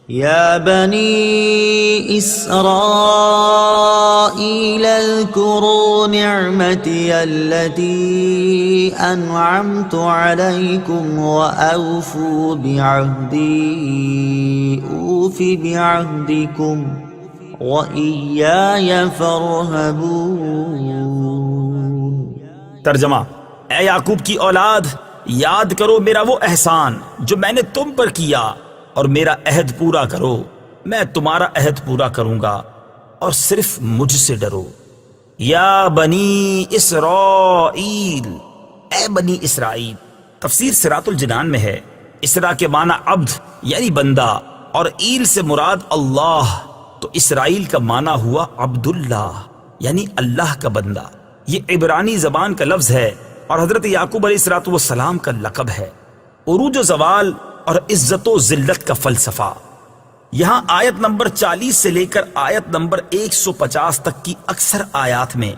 يا بني إسرائيل اذكروا نعمتي التي أنعمت عليكم وأوفوا بعهدي أوف بعهدكم وإياي فارهبون۔ ترجمہ: اے یعقوب کی اولاد، یاد کرو میرا وہ احسان جو میں نے تم پر کیا، اور میرا عہد پورا کرو، میں تمہارا عہد پورا کروں گا، اور صرف مجھ سے ڈرو۔ یا بنی اسرائیل، اے بنی اسرائیل۔ تفسیر صراط الجنان میں ہے، اسرا کے معنی عبد یعنی بندہ، اور ایل سے مراد اللہ، تو اسرائیل کا معنی ہوا عبداللہ یعنی اللہ کا بندہ۔ یہ عبرانی زبان کا لفظ ہے اور حضرت یعقوب علیہ السلام کا لقب ہے۔ عروج و زوال اور عزت و ذلت کا فلسفہ۔ یہاں آیت نمبر 40 سے لے کر آیت نمبر 150 تک کی اکثر آیات میں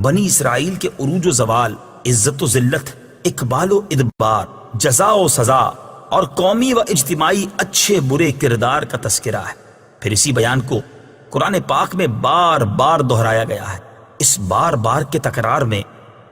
بنی اسرائیل کے عروج و زوال، عزت و ذلت، اقبال و ادبار، جزا و سزا اور قومی و اجتماعی اچھے برے کردار کا تذکرہ ہے۔ پھر اسی بیان کو قرآن پاک میں بار بار دہرایا گیا ہے۔ اس بار بار کے تکرار میں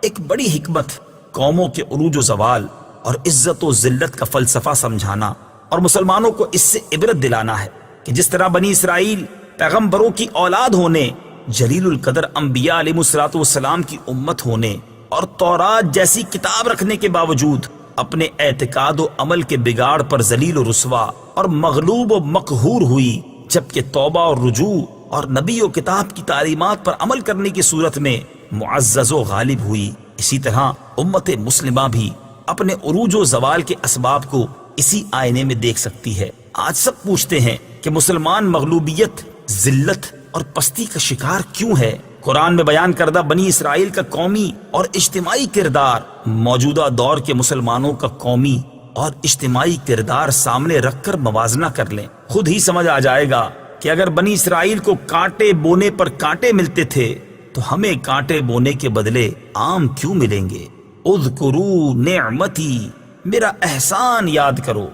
ایک بڑی حکمت قوموں کے عروج و زوال اور عزت و ذلت کا فلسفہ سمجھانا اور مسلمانوں کو اس سے عبرت دلانا ہے کہ جس طرح بنی اسرائیل پیغمبروں کی اولاد ہونے، جلیل القدر انبیاء علیہ السلام کی امت ہونے اور تورات جیسی کتاب رکھنے کے باوجود اپنے اعتقاد و عمل کے بگاڑ پر ذلیل و رسوا اور مغلوب و مقہور ہوئی، جبکہ توبہ اور رجوع اور نبی و کتاب کی تعلیمات پر عمل کرنے کی صورت میں معزز و غالب ہوئی، اسی طرح امت مسلمہ بھی اپنے عروج و زوال کے اسباب کو اسی آئینے میں دیکھ سکتی ہے۔ آج سب پوچھتے ہیں کہ مسلمان مغلوبیت، ذلت اور پستی کا شکار کیوں ہے؟ قرآن میں بیان کردہ بنی اسرائیل کا قومی اور اجتماعی کردار موجودہ دور کے مسلمانوں کا قومی اور اجتماعی کردار سامنے رکھ کر موازنہ کر لیں، خود ہی سمجھ آ جائے گا کہ اگر بنی اسرائیل کو کانٹے بونے پر کانٹے ملتے تھے تو ہمیں کانٹے بونے کے بدلے آم کیوں ملیں گے؟ اذکروا نعمتی، میرا احسان یاد کرو۔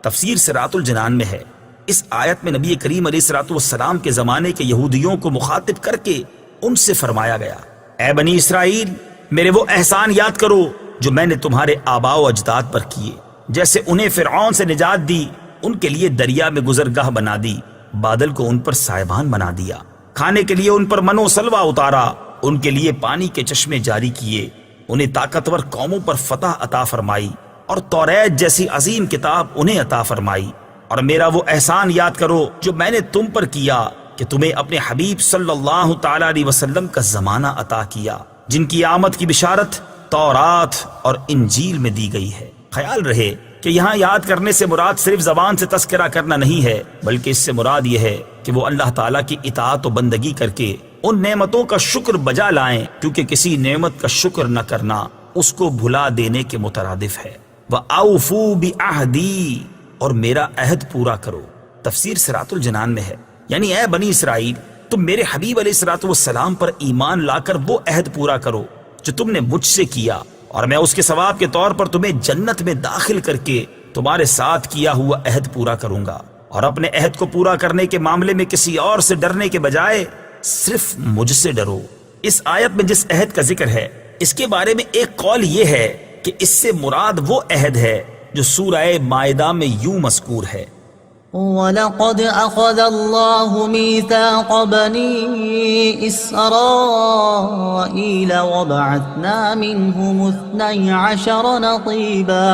تفسیر صراط الجنان میں ہے، اس آیت میں نبی کریم علیہ السلام کے زمانے کے یہودیوں کو مخاطب کر کے ان سے فرمایا گیا، اے بنی اسرائیل، میرے وہ احسان یاد کرو جو میں نے تمہارے آباء و اجداد پر کیے، جیسے انہیں فرعون سے نجات دی، ان کے لیے دریا میں گزرگاہ بنا دی، بادل کو ان پر سائبان بنا دیا، کھانے کے لیے ان پر من و سلوہ اتارا، ان کے لیے پانی کے چشمے جاری کیے، انہیں طاقتور قوموں پر فتح عطا فرمائی، اور توریت جیسی عظیم کتاب انہیں عطا فرمائی۔ اور میرا وہ احسان یاد کرو جو میں نے تم پر کیا کہ تمہیں اپنے حبیب صلی اللہ تعالی علیہ وسلم کا زمانہ عطا کیا، جن کی آمد کی بشارت تورات اور انجیل میں دی گئی ہے۔ خیال رہے کہ یہاں یاد کرنے سے مراد صرف زبان سے تذکرہ کرنا نہیں ہے، بلکہ اس سے مراد یہ ہے کہ وہ اللہ تعالیٰ کی اطاعت و بندگی کر کے ان نعمتوں کا شکر بجا لائیں، کیونکہ کسی نعمت کا شکر نہ کرنا اس کو بھلا دینے کے مترادف ہے۔ وَأَوْفُوا بِعَهْدِي، اور میرا عہد پورا کرو۔ تفسیر صراط الجنان میں ہے، یعنی اے بنی اسرائیل، تم میرے حبیب علیہ السلام پر ایمان لا کر وہ عہد پورا کرو جو تم نے مجھ سے کیا، اور میں اس کے ثواب کے طور پر تمہیں جنت میں داخل کر کے تمہارے ساتھ کیا ہوا عہد پورا کروں گا، اور اپنے عہد کو پورا کرنے کے معاملے میں کسی اور سے ڈرنے کے بجائے صرف مجھ سے ڈرو۔ اس آیت میں جس عہد کا ذکر ہے اس کے بارے میں ایک قول یہ ہے کہ اس سے مراد وہ عہد ہے جو سورہ مائدہ میں یوں مذکور ہے، وَلَقَدْ أَخَذَ اللَّهُ مِيثَاقَ بَنِي إِسْرَائِيلَ وَبَعَثْنَا مِنْهُمُ 12 نَقِيبًا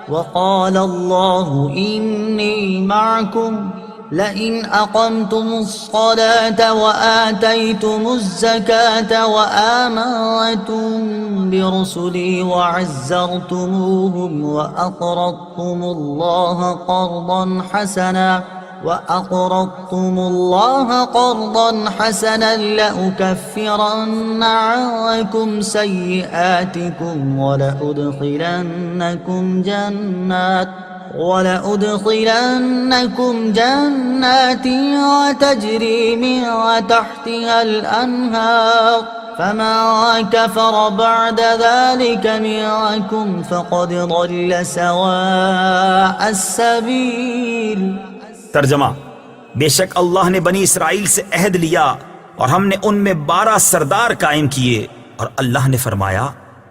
وَقَالَ اللَّهُ إِنِّي مَعَكُمْ لَئِنْ أَقَمْتُمُ الصَّلَاةَ وَآتَيْتُمُ الزَّكَاةَ وَآمَنْتُمْ بِرُسُلِي وَعَزَّرْتُمُوهُمْ وَأَقْرَضْتُمُ اللَّهَ قَرْضًا حَسَنًا لَأُكَفِّرَنَّ عَنْكُمْ سَيِّئَاتِكُمْ وَلَأُدْخِلَنَّكُمْ جَنَّاتٍ تَجْرِي مِنْ تَحْتِهَا الْأَنْهَارُ فَمَنْ كَفَرَ بَعْدَ ذَلِكَ مِنْكُمْ فَقَدْ ضَلَّ سَوَاءَ السَّبِيلِ۔ ترجمہ: بے شک اللہ نے بنی اسرائیل سے عہد لیا اور ہم نے ان میں 12 سردار قائم کیے، اور اللہ نے فرمایا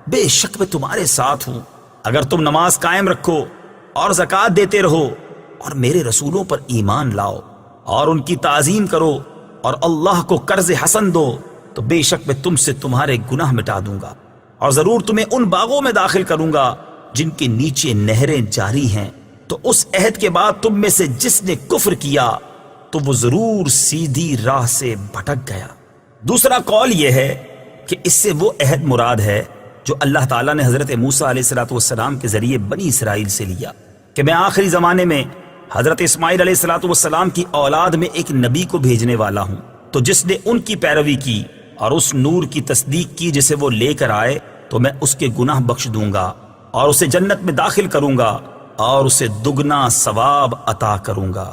بے شک میں تمہارے ساتھ ہوں، اگر تم نماز قائم رکھو اور زکوٰۃ دیتے رہو اور میرے رسولوں پر ایمان لاؤ اور ان کی تعظیم کرو اور اللہ کو قرض حسن دو، تو بے شک میں تم سے تمہارے گناہ مٹا دوں گا، اور ضرور تمہیں ان باغوں میں داخل کروں گا جن کے نیچے نہریں جاری ہیں۔ تو اس عہد کے بعد تم میں سے جس نے کفر کیا تو وہ ضرور سیدھی راہ سے بھٹک گیا۔ دوسرا قول یہ ہے کہ اس سے وہ عہد مراد ہے جو اللہ تعالیٰ نے حضرت موسیٰ علیہ السلام کے ذریعے بنی اسرائیل سے لیا، کہ میں آخری زمانے میں حضرت اسماعیل علیہ السلام کی اولاد میں ایک نبی کو بھیجنے والا ہوں، تو جس نے ان کی پیروی کی اور اس نور کی تصدیق کی جسے وہ لے کر آئے تو میں اس کے گناہ بخش دوں گا اور اسے جنت میں داخل کروں گا اور اسے دگنا ثواب عطا کروں گا۔